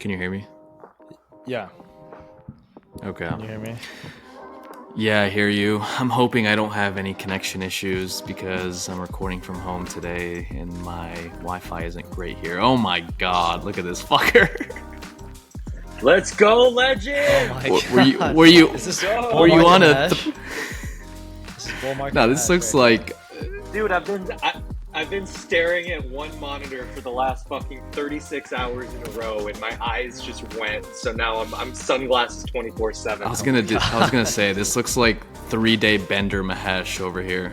Can you hear me? Yeah. Okay. Can you hear me? Yeah, I hear you. I'm hoping I don't have any connection issues because I'm recording from home today and my Wi-Fi isn't great here. Oh my god, look at this fucker. Let's go, Oh legend! my Were you god. were you Is this Go! bull were you market on a Mahesh? This is bull market No, this Mahesh looks right here. like Dude, I've been staring at one monitor for the last fucking 36 hours in a row, and my eyes just went. So now I'm sunglasses 24/7. I was Oh going my to I was god. going to say this looks like 3-day bender Mahesh over here.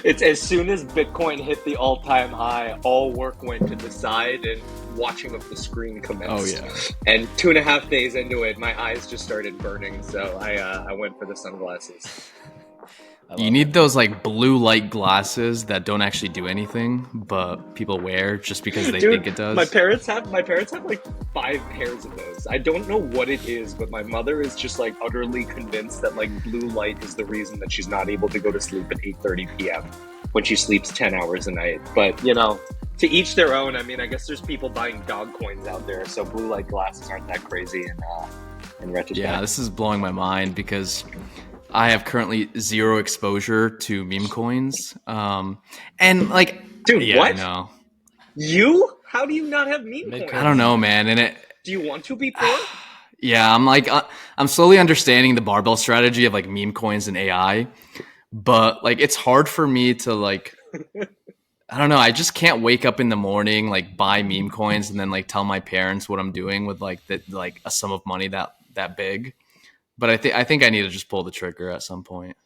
It's as soon as Bitcoin hit the all-time high, all work went to the side, and watching of the screen Oh commenced. yeah. And 2.5 days into it, my eyes just started burning. So I went for the sunglasses. I You love need it. those like blue light glasses that don't actually do anything, but people wear just because they think Dude, it my does. parents have my parents have like 5 pairs of those. I don't know what it is, but my mother is just like utterly convinced that like blue light is the reason that she's not able to go to sleep at 8:30 p.m. when she sleeps 10 hours a night. But, to each their own. I mean, I guess there's people buying dog coins out there, so blue light glasses aren't that crazy in retrospect. Yeah, this is blowing my mind because I have currently zero exposure to meme coins. And like, Dude, yeah, I what? know. You? How do you not have meme Mid I don't coins. coins? know, man. And Do you want to before? yeah, I'm slowly understanding the barbell strategy of like meme coins and AI, but like, it's hard for me to like, I don't know. I just can't wake up in the morning, like buy meme coins and then like tell my parents what I'm doing with like a sum of money that big. But I think I need to just pull the trigger at some point.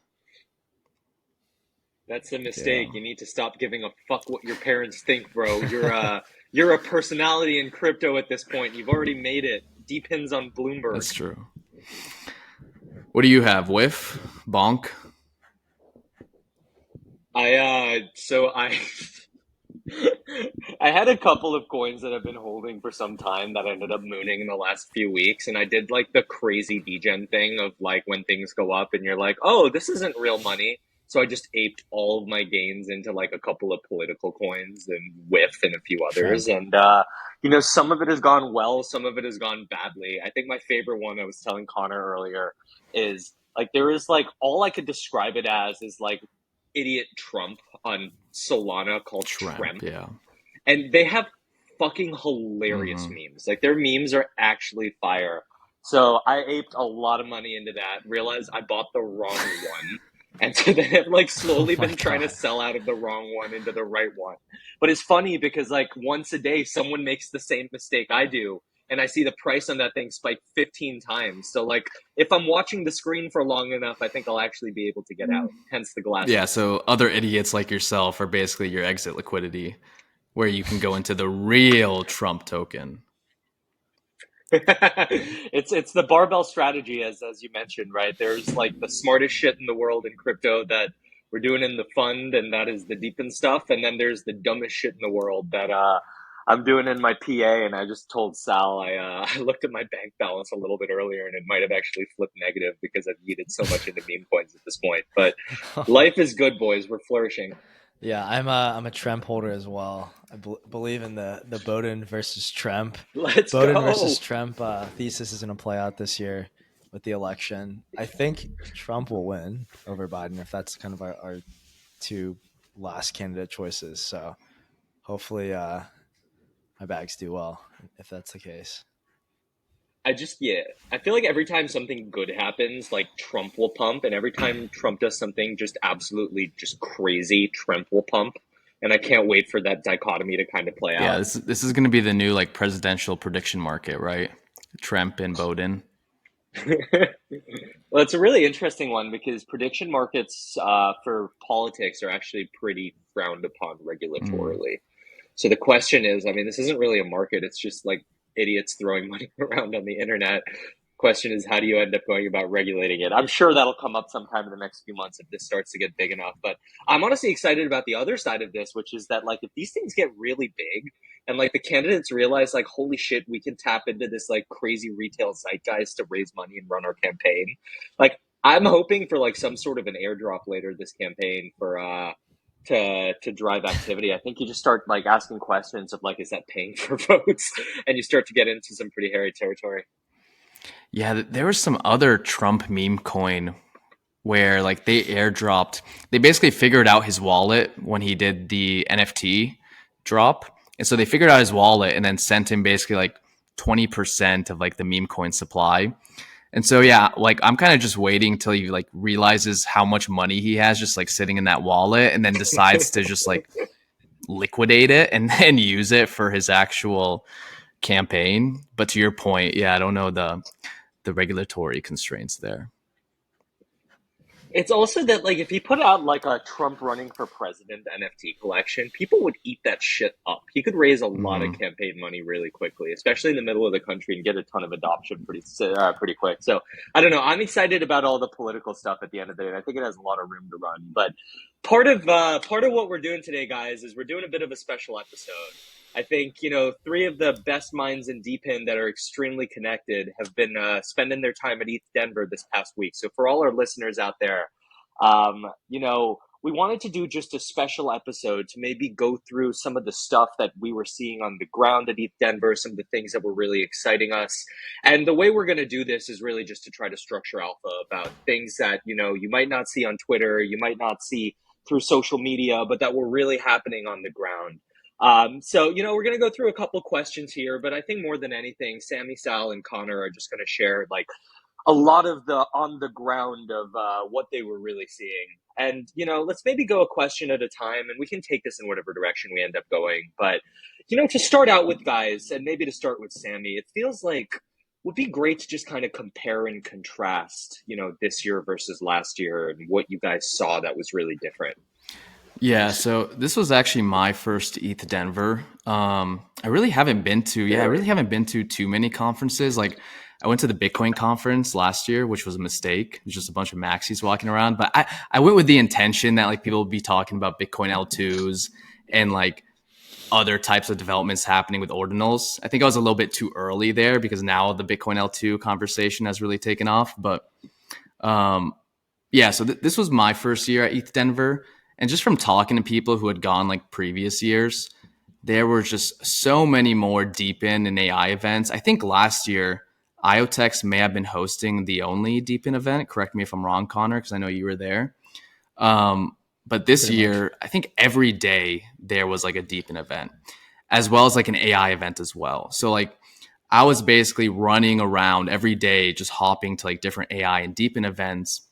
That's a Yeah. mistake. You need to stop giving a fuck what your parents think, bro. You're a personality in crypto at this point. You've already made it. DePIN's on Bloomberg. That's true. What do you have? Whiff? Bonk? So I I had a couple of coins that I've been holding for some time that I ended up mooning in the last few weeks, and I did like the crazy degen thing of like when things go up and you're like, oh, this isn't real money. So I just aped all of my gains into like a couple of political coins and Whiff and a few others. Shrimp. And some of it has gone well, some of it has gone badly. I think my favorite one I was telling Connor earlier is like there is like all I could describe it as is like idiot Trump on Solana called Tramp, Tremp, yeah. and they have fucking hilarious Mm-hmm. memes. Like their memes are actually fire. So I aped a lot of money into that. Realized I bought the wrong one, and so then I've like Oh slowly my been trying to god. sell out of the wrong one into the right one. But it's funny because like once a day someone makes the same mistake I do, and I see the price on that thing spike 15 times. So like if I'm watching the screen for long enough, I think I'll actually be able to get out. Hence the Yeah, glasses. so other idiots like yourself are basically your exit liquidity, where you can go into the real Trump token. It's the barbell strategy as you mentioned, right? There's like the smartest shit in the world in crypto that we're doing in the fund, and that is the deepen stuff, and then there's the dumbest shit in the world that I'm doing in my PA. And I just told Sal I looked at my bank balance a little bit earlier, and it might have actually flipped negative because I've yeeted so much into meme coins at this point. But life is good, boys. We're flourishing. Yeah, I'm a Tremp holder as well. I believe in the Bowden versus Trump. Let's Bowden versus go. Trump thesis is going to play out this year with the election. I think Trump will win over Biden if that's kind of our two last candidate choices. So hopefully my bags do well if that's the case. Yeah, I feel like every time something good happens, like Trump will pump, and every time Trump does something just absolutely just crazy, Trump will pump. And I can't wait for that dichotomy to kind of play Yeah, out. this is going to be the new like presidential prediction market, right? Trump and Bowden. Well, it's a really interesting one because prediction markets for politics are actually pretty frowned upon Mm. regulatorily. So the question is, I mean, this isn't really a market, it's just like idiots throwing money around on the internet. Question is, how do you end up going about regulating it? I'm sure that'll come up sometime in the next few months if this starts to get big enough. But I'm honestly excited about the other side of this, which is that like if these things get really big and like the candidates realize like holy shit, we can tap into this like crazy retail zeitgeist to raise money and run our campaign. Like I'm hoping for like some sort of an airdrop later this campaign for to drive activity. I think you just start like asking questions of like, is that paying for votes? And you start to get into some pretty hairy territory. Yeah, there was some other Trump meme coin where like they basically figured out his wallet when he did the NFT drop. And so they figured out his wallet and then sent him basically like 20% of like the meme coin supply. And so yeah, like I'm kind of just waiting till he like realizes how much money he has just like sitting in that wallet and then decides to just like liquidate it and then use it for his actual campaign. But to your point, yeah, I don't know the regulatory constraints there. It's also that like if he put out like a Trump running for president NFT collection, people would eat that shit up. He could raise a lot of Mm-hmm. campaign money really quickly, especially in the middle of the country, and get a ton of adoption pretty quick. So I don't know. I'm excited about all the political stuff at the end of the day. I think it has a lot of room to run. But part of what we're doing today, guys, is we're doing a bit of a special episode. I think, three of the best minds in DePIN that are extremely connected have been spending their time at ETH Denver this past week. So for all our listeners out there, we wanted to do just a special episode to maybe go through some of the stuff that we were seeing on the ground at ETH Denver, some of the things that were really exciting us. And the way we're going to do this is really just to try to structure alpha about things that, you might not see on Twitter, you might not see through social media, but that were really happening on the ground. So, we're going to go through a couple questions here, but I think more than anything, Sammy, Sal, and Connor are just going to share like a lot of the on the ground of what they were really seeing. And, let's maybe go a question at a time, and we can take this in whatever direction we end up going. But, to start out with, guys, and maybe to start with Sammy, it feels like would be great to just kind of compare and contrast, this year versus last year and what you guys saw that was really different. Yeah, so this was actually my first ETH Denver. I really haven't been to, yeah, I really haven't been to too many conferences. Like I went to the Bitcoin conference last year, which was a mistake. It was just a bunch of maxis walking around. But I went with the intention that like people would be talking about Bitcoin L2s and like other types of developments happening with ordinals. I think I was a little bit too early there because now the Bitcoin L2 conversation has really taken off. But yeah, so this was my first year at ETH Denver. And just from talking to people who had gone like previous years, there were just so many more DePIN and AI events. I think last year, IoTex may have been hosting the only DePIN event. Correct me if I'm wrong, Connor, because I know you were there. But this Pretty year, much. I think every day there was like a DePIN event, as well as like an AI event as well. So like I was basically running around every day, just hopping to like different AI and DePIN events,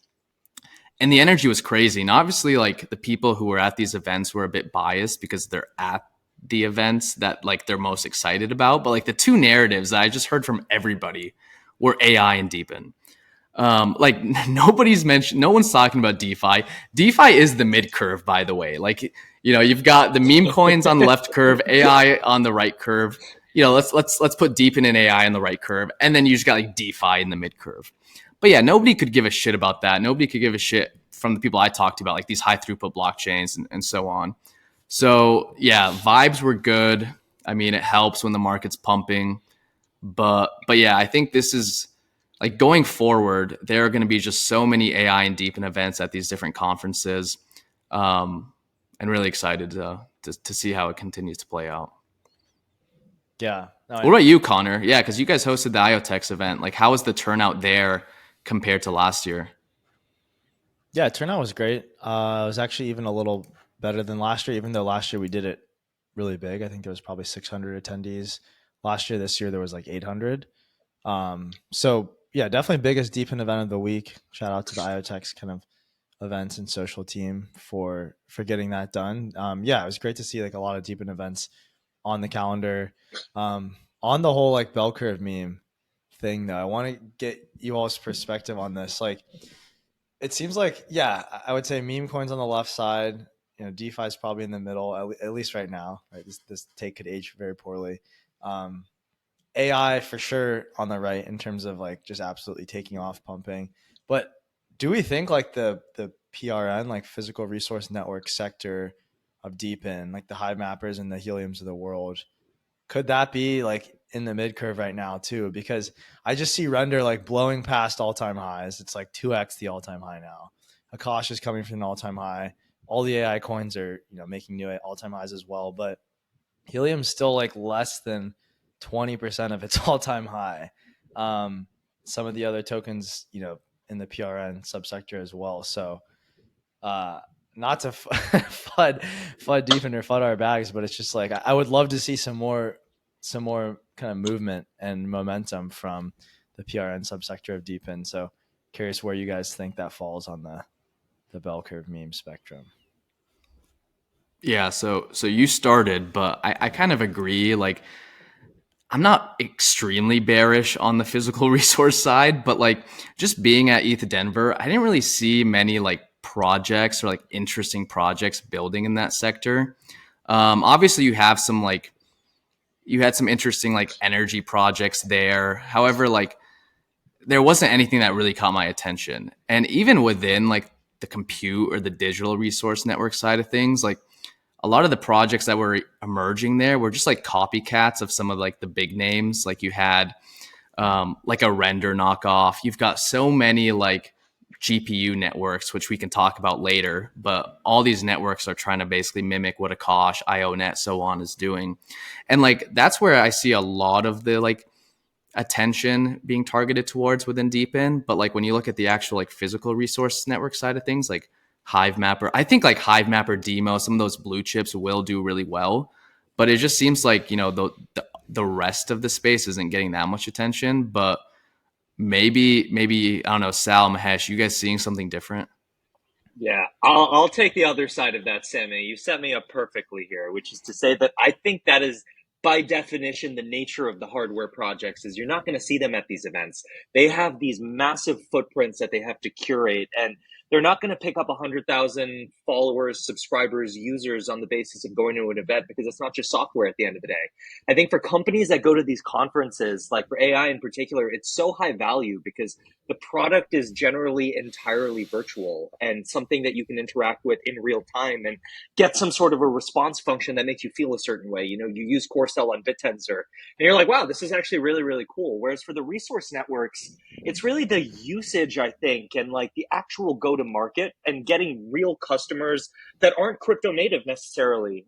and the energy was crazy. And obviously, like the people who were at these events were a bit biased because they're at the events that like they're most excited about. But like the two narratives that I just heard from everybody were AI and DePIN. Like nobody's mentioned, no one's talking about DeFi. DeFi is the mid curve, by the way. Like you've got the meme coins on the left curve, AI on the right curve. Let's put DePIN and AI on the right curve, and then you just got like DeFi in the mid curve. But yeah, nobody could give a shit about that. Nobody could give a shit from the people I talked about, like these high throughput blockchains and so on. So yeah, vibes were good. I mean, it helps when the market's pumping. But yeah, I think this is like going forward, there are going to be just so many AI and DePIN events at these different conferences. And really excited to see how it continues to play out. Yeah. No, What about you, Connor? Yeah, because you guys hosted the IoTex event. Like, how was the turnout there compared to last year? yeah, turnout was great. It was actually even a little better than last year, even though last year we did it really big. I think there was probably 600 attendees last year. This year there was like 800. So yeah, definitely biggest DePIN event of the week. Shout out to the IoTex kind of events and social team for getting that done. Yeah, it was great to see like a lot of DePIN events on the calendar. On the whole like bell curve meme thing though, I want to get you all's perspective on this. Like it seems like, yeah, I would say meme coins on the left side, DeFi is probably in the middle, at least right now, right? This take could age very poorly. Um, AI for sure on the right in terms of like just absolutely taking off, pumping. But do we think like the PRN, like physical resource network sector of DePIN, like the Hive Mappers and the Heliums of the world, could that be like in the mid curve right now too? Because I just see Render like blowing past all time highs. It's like 2x the all time high now. Akash is coming from an all time high. all the AI coins are, making new all-time highs as well, but Helium's still like less than 20% of its all-time high. Some of the other tokens, in the PRN subsector as well. So, not to FUD DePIN or FUD our bags, but it's just like I would love to see some more kind of movement and momentum from the PRN subsector of DePIN. So, curious where you guys think that falls on the bell curve meme spectrum. Yeah, so you started, but I kind of agree. Like, I'm not extremely bearish on the physical resource side, but like just being at ETH Denver, I didn't really see many like projects or like interesting projects building in that sector. Obviously, you had some interesting like energy projects there. However, like there wasn't anything that really caught my attention. And even within like the compute or the digital resource network side of things, like a lot of the projects that were emerging there were just like copycats of some of like the big names. Like you had like a render knockoff. You've got so many like GPU networks, which we can talk about later, but all these networks are trying to basically mimic what Akash, IONET, so on is doing. And like that's where I see a lot of the like attention being targeted towards within DePIN. But like when you look at the actual like physical resource network side of things, like Hivemapper, I think like Hivemapper, Demo, some of those blue chips will do really well. But it just seems like, the rest of the space isn't getting that much attention. But maybe I don't know, Sal, Mahesh, you guys seeing something different? Yeah, I'll take the other side of that, Sammy. You set me up perfectly here, which is to say that I think that is by definition the nature of the hardware projects is you're not going to see them at these events. They have these massive footprints that they have to curate, and they're not going to pick up 100,000 followers, subscribers, users on the basis of going to an event because it's not just software at the end of the day. I think for companies that go to these conferences, like for AI in particular, it's so high value because the product is generally entirely virtual and something that you can interact with in real time and get some sort of a response function that makes you feel a certain way. You use Core Cell on BitTensor and you're like, wow, this is actually really, really cool. Whereas for the resource networks, it's really the usage, I think, and like the actual go to market and getting real customers that aren't crypto native necessarily.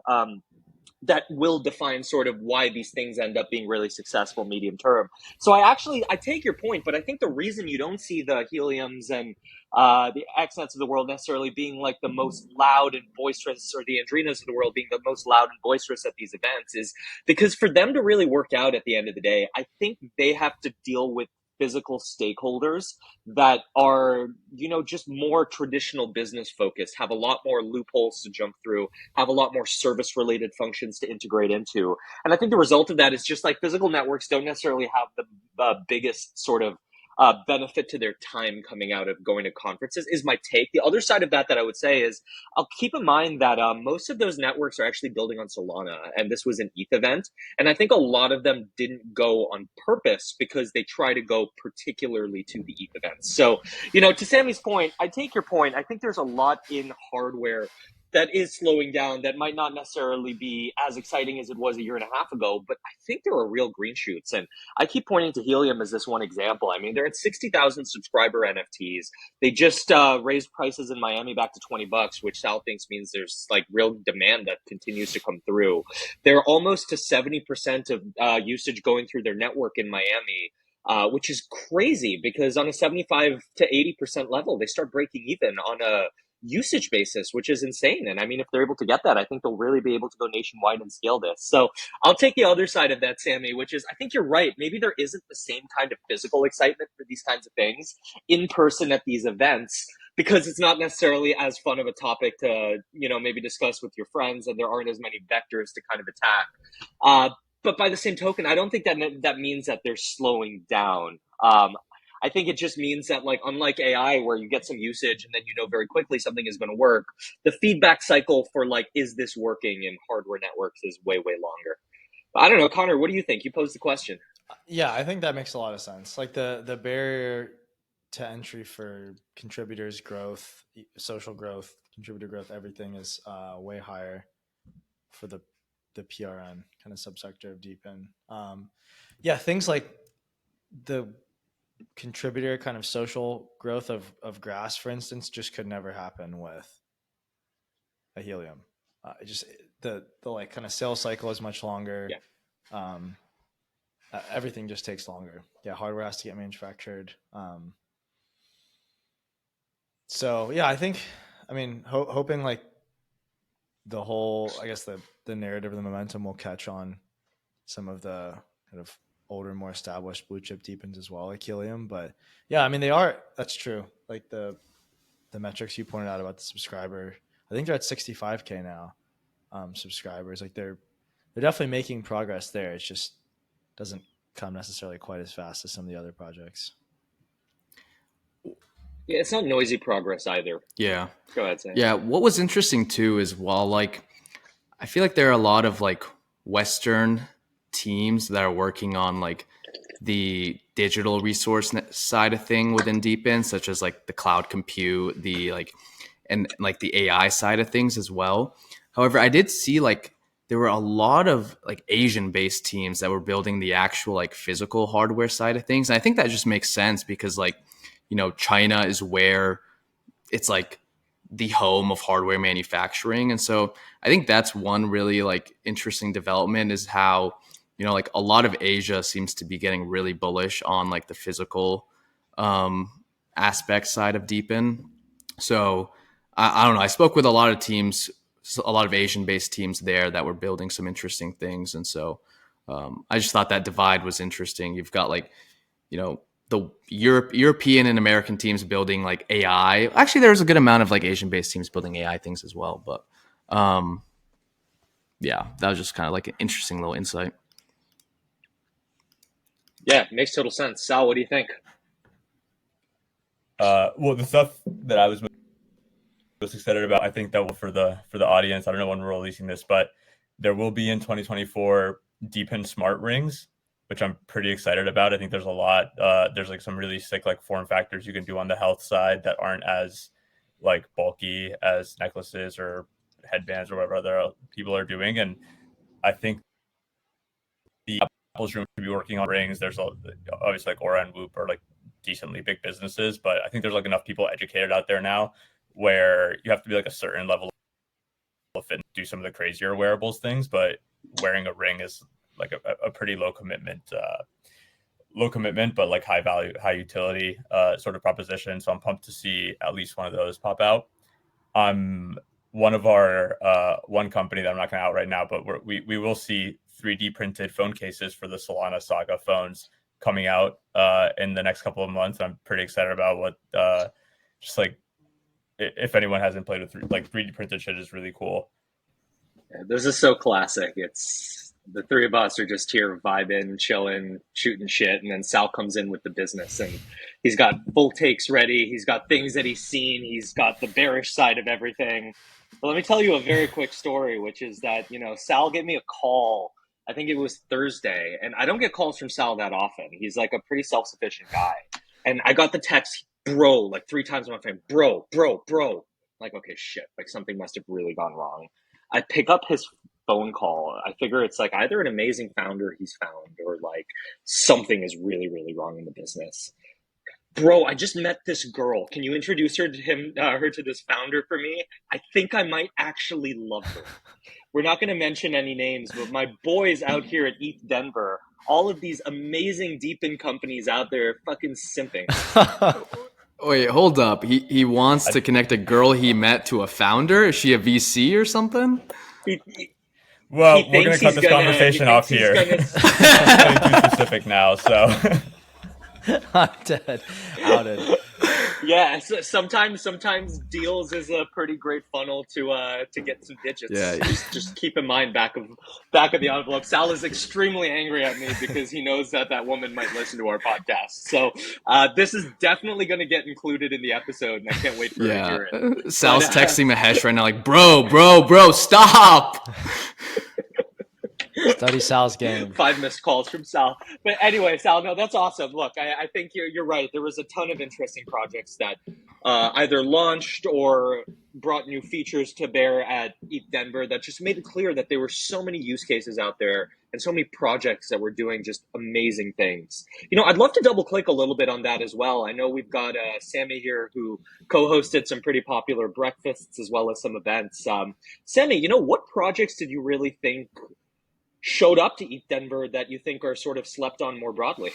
That will define sort of why these things end up being really successful medium term. So I take your point, but I think the reason you don't see the Heliums and the XNets of the world necessarily being like the most loud and boisterous, or the Andrinas of the world being the most loud and boisterous at these events, is because for them to really work out at the end of the day, I think they have to deal with physical stakeholders that are, just more traditional business focused, have a lot more loopholes to jump through, have a lot more service related functions to integrate into. And I think the result of that is just like physical networks don't necessarily have the biggest sort of benefit to their time coming out of going to conferences, is my take. The other side of that I would say is I'll keep in mind that most of those networks are actually building on Solana, and this was an ETH event. And I think a lot of them didn't go on purpose because they try to go particularly to the ETH events. So, to Sammy's point, I take your point. I think there's a lot in hardware that is slowing down that might not necessarily be as exciting as it was a year and a half ago, but I think there are real green shoots. And I keep pointing to Helium as this one example. I mean, they're at 60,000 subscriber NFTs. They just raised prices in Miami back to $20, which Sal thinks means there's like real demand that continues to come through. They're almost to 70% of usage going through their network in Miami. Which is crazy because on a 75 to 80% level, they start breaking even on a usage basis, which is insane. And I mean, if they're able to get that, I think they'll really be able to go nationwide and scale this. So I'll take the other side of that, Sammy, which is I think you're right. Maybe there isn't the same kind of physical excitement for these kinds of things in person at these events because it's not necessarily as fun of a topic to, maybe discuss with your friends, and there aren't as many vectors to kind of attack. But by the same token, I don't think that means that they're slowing down. I think it just means that, like, unlike AI, where you get some usage and then very quickly something is going to work, the feedback cycle for like, is this working in hardware networks is way, way longer. But I don't know, Connor, what do you think? You posed the question. Yeah, I think that makes a lot of sense. Like the barrier to entry for contributors growth, social growth, contributor growth, everything is way higher for the PRN kind of subsector of DePIN. Yeah, things like the contributor kind of social growth of grass, for instance, just could never happen with a Helium. Just the like kind of sales cycle is much longer. Yeah. Everything just takes longer. Yeah, hardware has to get manufactured. So yeah, I mean, hoping like the whole, I guess the narrative, the momentum will catch on some of the kind of older, more established blue chip DePINs as well, like Helium. But yeah, I mean, that's true. Like the metrics you pointed out about the subscriber, I think they're at 65K now, subscribers. Like they're definitely making progress there. It just doesn't come necessarily quite as fast as some of the other projects. Yeah, it's not noisy progress either. Yeah. Go ahead, Sam. Yeah. What was interesting too is while like I feel like there are a lot of like Western teams that are working on like the digital resource side of thing within DePIN, such as like the cloud compute, the like, and like the AI side of things as well. However, I did see like there were a lot of like Asian based teams that were building the actual like physical hardware side of things. And I think that just makes sense because like, you know, China is where it's like the home of hardware manufacturing. And so I think that's one really like interesting development is how, you know, like a lot of Asia seems to be getting really bullish on like the physical aspect side of DePIN. So I don't know. I spoke with a lot of teams, a lot of Asian based teams there that were building some interesting things. And so I just thought that divide was interesting. You've got like, you know, the European and American teams building like AI. Actually, there's a good amount of like Asian based teams building AI things as well. But yeah, that was just kind of like an interesting little insight. Yeah, makes total sense. Sal, what do you think? Well, the stuff that I was most excited about, I think that for the audience, I don't know when we're releasing this, but there will be in 2024 DePIN smart rings, which I'm pretty excited about. I think there's a lot. There's like some really sick like form factors you can do on the health side that aren't as like bulky as necklaces or headbands or whatever other people are doing. And I think the Apple's room to be working on rings. There's obviously like Aura and Whoop are like decently big businesses, but I think there's like enough people educated out there now where you have to be like a certain level of fit and do some of the crazier wearables things, but wearing a ring is like a pretty low commitment, but like high value, high utility sort of proposition. So I'm pumped to see at least one of those pop out. One of our one company that I'm not going to out right now, but we will see 3D printed phone cases for the Solana Saga phones coming out in the next couple of months. I'm pretty excited about what just like if anyone hasn't played with 3D printed shit is really cool. Yeah, this is so classic. It's the three of us are just here vibing, chilling, shooting shit, and then Sal comes in with the business, and he's got full takes ready. He's got things that he's seen. He's got the bearish side of everything. But let me tell you a very quick story, which is that, you know, Sal gave me a call. I think it was Thursday, and I don't get calls from Sal that often. He's like a pretty self-sufficient guy. And I got the text, bro, like 3 times on my phone, bro. Like, okay, shit, like something must have really gone wrong. I pick up his phone call. I figure it's like either an amazing founder he's found or like something is really, really wrong in the business. Bro, I just met this girl. Can you introduce her to this founder for me? I think I might actually love her. We're not going to mention any names, but my boys out here at ETH Denver, all of these amazing DePIN companies out there fucking simping. Wait, hold up. He wants to connect a girl he met to a founder? Is she a VC or something? Well, we're going to cut this conversation off here. It's getting too specific now, so. I'm dead. Outed. Yeah, so sometimes deals is a pretty great funnel to get some digits. Yeah. Just keep in mind back of the envelope. Sal is extremely angry at me because he knows that woman might listen to our podcast. So this is definitely going to get included in the episode, and I can't wait for her to hear it. Sal's texting Mahesh right now, like, bro, stop. Study Sal's game. 5 missed calls from Sal. But anyway, Sal, no, that's awesome. Look, I think you're right. There was a ton of interesting projects that either launched or brought new features to bear at ETH Denver that just made it clear that there were so many use cases out there and so many projects that were doing just amazing things. I'd love to double click a little bit on that as well. I know we've got Sami here who co-hosted some pretty popular breakfasts as well as some events. Sami, what projects did you really think showed up to ETH Denver that you think are sort of slept on more broadly?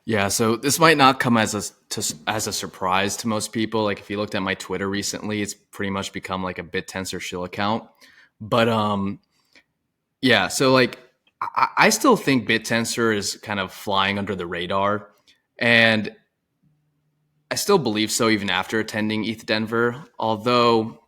Yeah, so this might not come as a surprise to most people. Like if you looked at my Twitter recently, it's pretty much become like a BitTensor shill account. But yeah, so like I still think BitTensor is kind of flying under the radar, and I still believe so even after attending ETH Denver. Although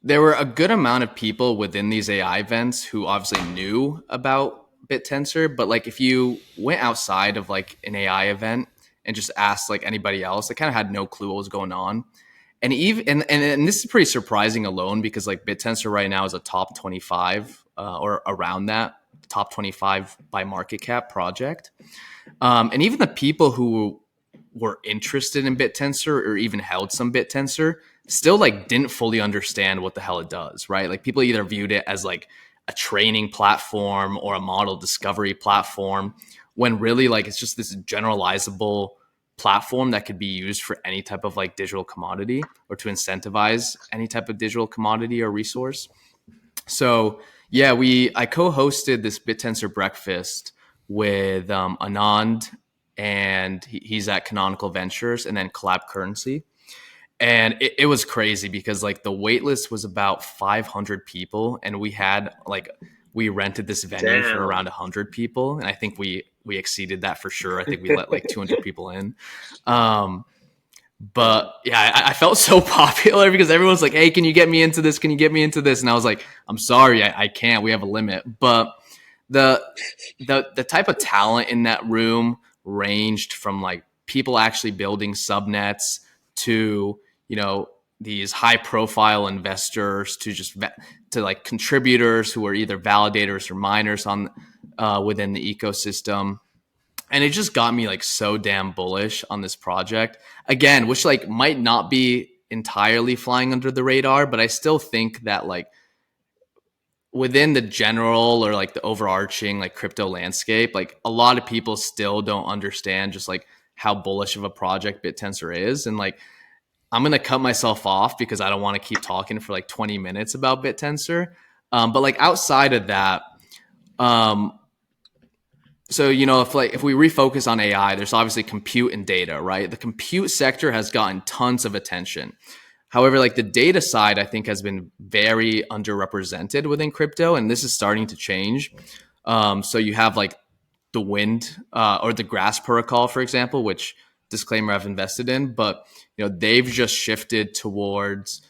there were a good amount of people within these AI events who obviously knew about BitTensor, but like if you went outside of like an AI event and just asked like anybody else, they kind of had no clue what was going on. And even and this is pretty surprising alone because like BitTensor right now is a top 25 or around that top 25 by market cap project. And even the people who were interested in BitTensor or even held some BitTensor still like didn't fully understand what the hell it does, right? Like people either viewed it as like a training platform or a model discovery platform when really like it's just this generalizable platform that could be used for any type of like digital commodity or to incentivize any type of digital commodity or resource. So yeah, I co-hosted this BitTensor breakfast with Anand, and he's at Canonical Ventures, and then Collab Currency. And it was crazy because like the wait list was about 500 people, and we rented this venue for Damn. around 100 people, and I think we exceeded that for sure. I think we let like 200 people in. But yeah, I felt so popular because everyone's like, "Hey, can you get me into this? Can you get me into this?" And I was like, "I'm sorry, I can't. We have a limit." But the type of talent in that room ranged from like people actually building subnets to these high profile investors to to like contributors who are either validators or miners on within the ecosystem. And it just got me like so damn bullish on this project again, which like might not be entirely flying under the radar, but I still think that like within the general or like the overarching like crypto landscape, like a lot of people still don't understand just like how bullish of a project BitTensor is. And like I'm gonna cut myself off because I don't want to keep talking for like 20 minutes about BitTensor. But like outside of that, so if we refocus on AI, there's obviously compute and data, right? The compute sector has gotten tons of attention. However, like the data side, I think has been very underrepresented within crypto, and this is starting to change. So you have like the wind or the grass protocol, for example, which disclaimer I've invested in, but they've just shifted towards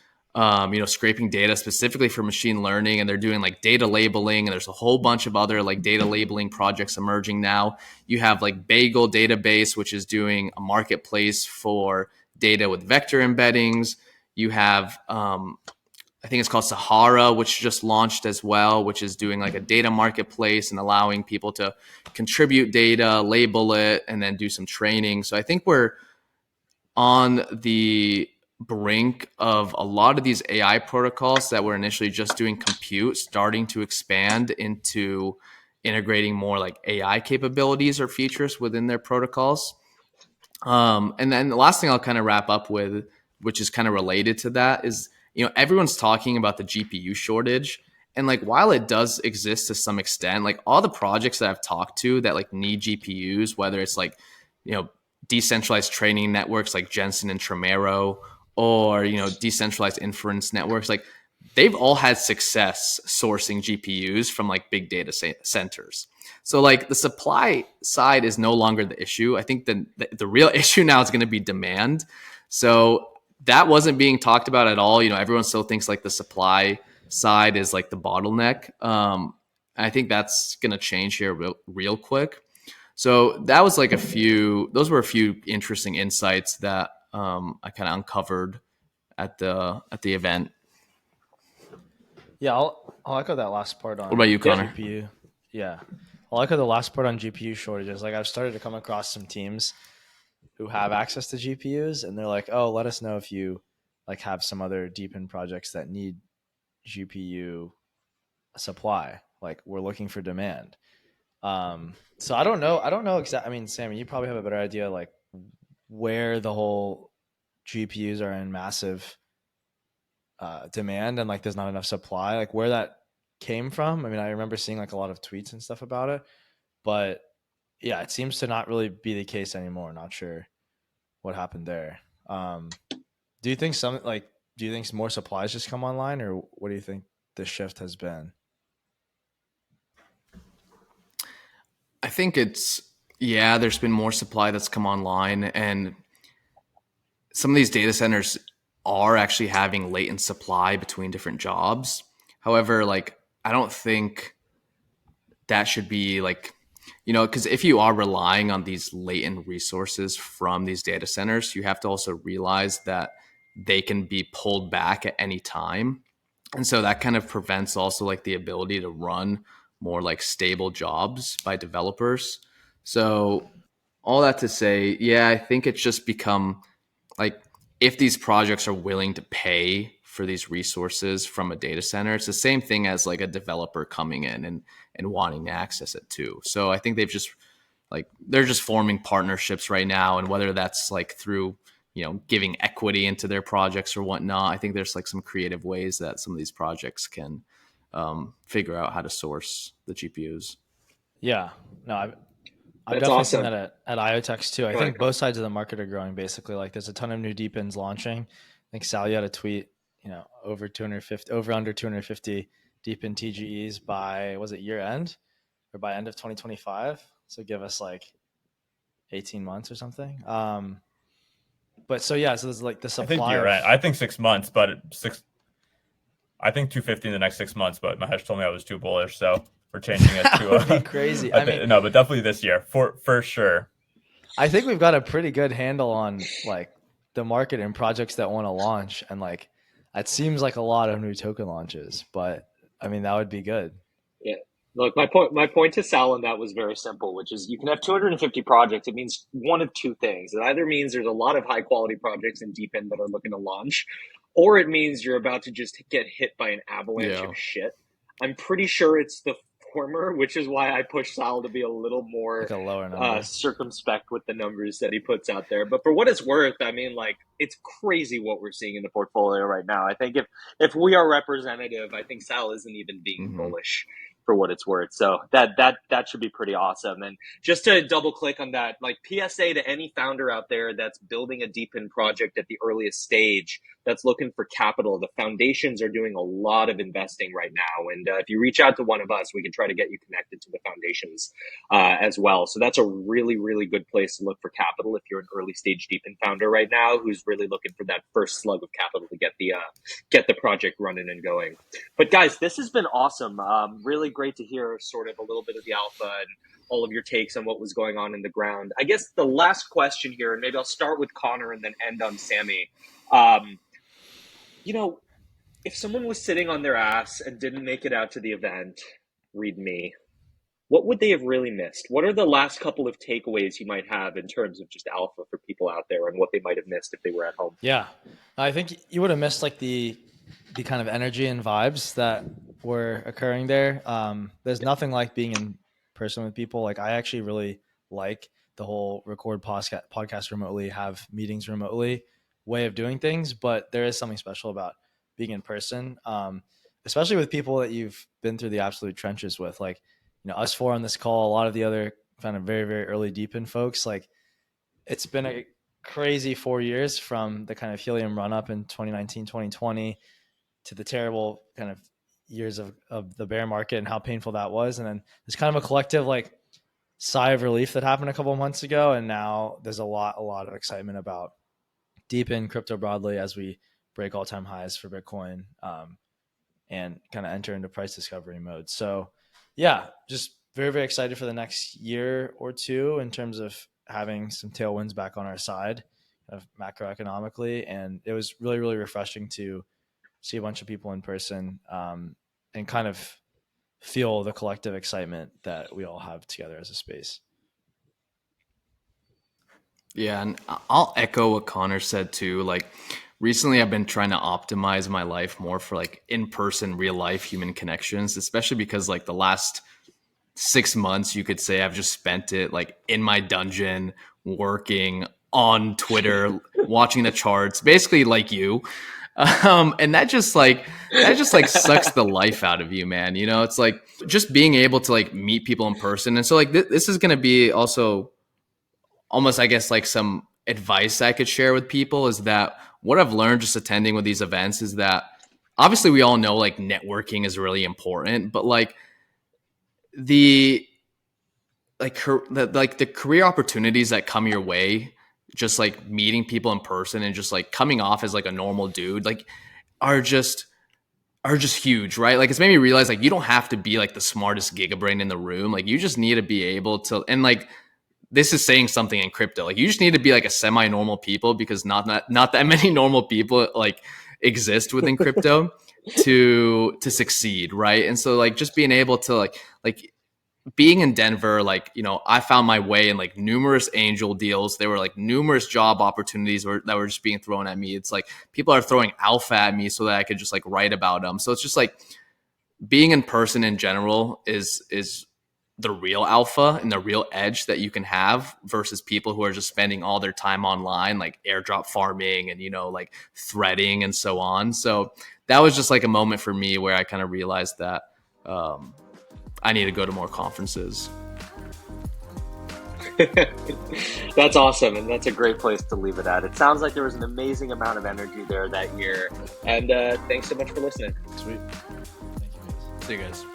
scraping data specifically for machine learning, and they're doing like data labeling, and there's a whole bunch of other like data labeling projects emerging now. You have like Bagel database, which is doing a marketplace for data with vector embeddings. You have I think it's called Sahara, which just launched as well, which is doing like a data marketplace and allowing people to contribute data, label it, and then do some training. So I think we're on the brink of a lot of these AI protocols that were initially just doing compute starting to expand into integrating more like AI capabilities or features within their protocols. And then the last thing I'll kind of wrap up with, which is kind of related to that, is everyone's talking about the GPU shortage. And like while it does exist to some extent, like all the projects that I've talked to that like need GPUs, whether it's like decentralized training networks like Jensen and Tremero, or decentralized inference networks, like they've all had success sourcing GPUs from like big data centers. So like the supply side is no longer the issue. I think the real issue now is going to be demand. So that wasn't being talked about at all. Everyone still thinks like the supply side is like the bottleneck. I think that's going to change here real quick. So that was like those were a few interesting insights that I kind of uncovered at the event. Yeah, I'll echo that last part on. What about you, Connor? GPU. Yeah, I'll echo the last part on GPU shortages. Like I've started to come across some teams who have access to GPUs, and they're like, "Oh, let us know if you like have some other DePIN projects that need GPU supply." Like we're looking for demand. So I don't know exactly. I mean, Sammy, you probably have a better idea like where the whole GPUs are in massive demand and like there's not enough supply, like where that came from. I mean, I remember seeing like a lot of tweets and stuff about it, but yeah, it seems to not really be the case anymore. Not sure what happened there. Do you think do you think more supplies just come online, or what do you think the shift has been? I think there's been more supply that's come online, and some of these data centers are actually having latent supply between different jobs. However, like I don't think that should be like, because if you are relying on these latent resources from these data centers, you have to also realize that they can be pulled back at any time. And so that kind of prevents also like the ability to run more like stable jobs by developers. So all that to say, yeah, I think it's just become like, if these projects are willing to pay for these resources from a data center, it's the same thing as like a developer coming in and wanting to access it too. So I think they're just forming partnerships right now, and whether that's like through giving equity into their projects or whatnot, I think there's like some creative ways that some of these projects can figure out how to source the GPUs. Yeah, no, I've That's definitely seen awesome. that at IoTex too. I Go ahead. think both sides of the market are growing basically. Like there's a ton of new DePINs launching. I think Sally had a tweet, over under 250 DePIN TGEs by, was it year end or by end of 2025? So give us like 18 months or something. But so yeah, so there's like the I think supply you're of right. I think 6 months, but I think 250 in the next 6 months. But Mahesh told me I was too bullish, so we're changing it that to would be crazy. I mean, no, but definitely this year for sure. I think we've got a pretty good handle on like the market and projects that want to launch, and like it seems like a lot of new token launches, but I mean that would be good. Yeah. Look, my point to Sal on that was very simple, which is you can have 250 projects. It means one of two things. It either means there's a lot of high quality projects in DeepIn that are looking to launch, or it means you're about to just get hit by an avalanche of Yeah. shit. I'm pretty sure it's the former, which is why I push Sal to be a little more Like a lower number. circumspect with the numbers that he puts out there. But for what it's worth, I mean, like it's crazy what we're seeing in the portfolio right now. I think if we are representative, I think Sal isn't even being Mm-hmm. bullish for what it's worth. So that should be pretty awesome. And just to double click on that, like PSA to any founder out there that's building a DeepIn project at the earliest stage, that's looking for capital. The foundations are doing a lot of investing right now. And if you reach out to one of us, we can try to get you connected to the foundations as well. So that's a really, really good place to look for capital if you're an early stage DeepIn founder right now who's really looking for that first slug of capital to get the project running and going. But guys, this has been awesome. Really great to hear sort of a little bit of the alpha and all of your takes on what was going on in the ground. I guess the last question here, and maybe I'll start with Connor and then end on Sami. If someone was sitting on their ass and didn't make it out to the event, read me, what would they have really missed? What are the last couple of takeaways you might have in terms of just alpha for people out there and what they might have missed if they were at home? Yeah, I think you would have missed like the kind of energy and vibes that were occurring there. There's nothing like being in person with people. Like I actually really like the whole record podcast remotely, have meetings remotely way of doing things, but there is something special about being in person, especially with people that you've been through the absolute trenches with. Like, us four on this call, a lot of the other kind of very, very early DeepIn folks, like it's been a crazy 4 years from the kind of helium run up in 2019, 2020 to the terrible kind of years of the bear market and how painful that was. And then there's kind of a collective like sigh of relief that happened a couple of months ago. And now there's a lot of excitement about DeepIn crypto broadly as we break all-time highs for Bitcoin and kind of enter into price discovery mode. So yeah, just very, very excited for the next year or two in terms of having some tailwinds back on our side of macroeconomically. And it was really, really refreshing to see a bunch of people in person and kind of feel the collective excitement that we all have together as a space. Yeah, and I'll echo what Connor said too. Like, recently I've been trying to optimize my life more for like in-person, real life human connections, especially because like the last 6 months, you could say I've just spent it like in my dungeon, working on Twitter, watching the charts, basically like you. And that just like sucks the life out of you, man. You know, it's like just being able to like meet people in person. And so like this is going to be also almost, I guess, like some advice I could share with people is that what I've learned just attending with these events is that obviously we all know like networking is really important, but like the the career opportunities that come your way, just like meeting people in person and just like coming off as like a normal dude, like are just huge, right? Like it's made me realize like you don't have to be like the smartest gigabrain in the room. Like you just need to be able to, and like this is saying something in crypto. Like you just need to be like a semi-normal people because not that many normal people like exist within crypto to succeed, right? And so like just being able to like being in Denver, like, you know, I found my way in like numerous angel deals. There were like numerous job opportunities that were just being thrown at me. It's like people are throwing alpha at me so that I could just like write about them. So it's just like being in person in general is the real alpha and the real edge that you can have versus people who are just spending all their time online, like airdrop farming and, you know, like threading and so on. So that was just like a moment for me where I kind of realized that, I need to go to more conferences. That's awesome, and that's a great place to leave it at. It sounds like there was an amazing amount of energy there that year, and thanks so much for listening. Sweet. Thank you, guys. See you guys.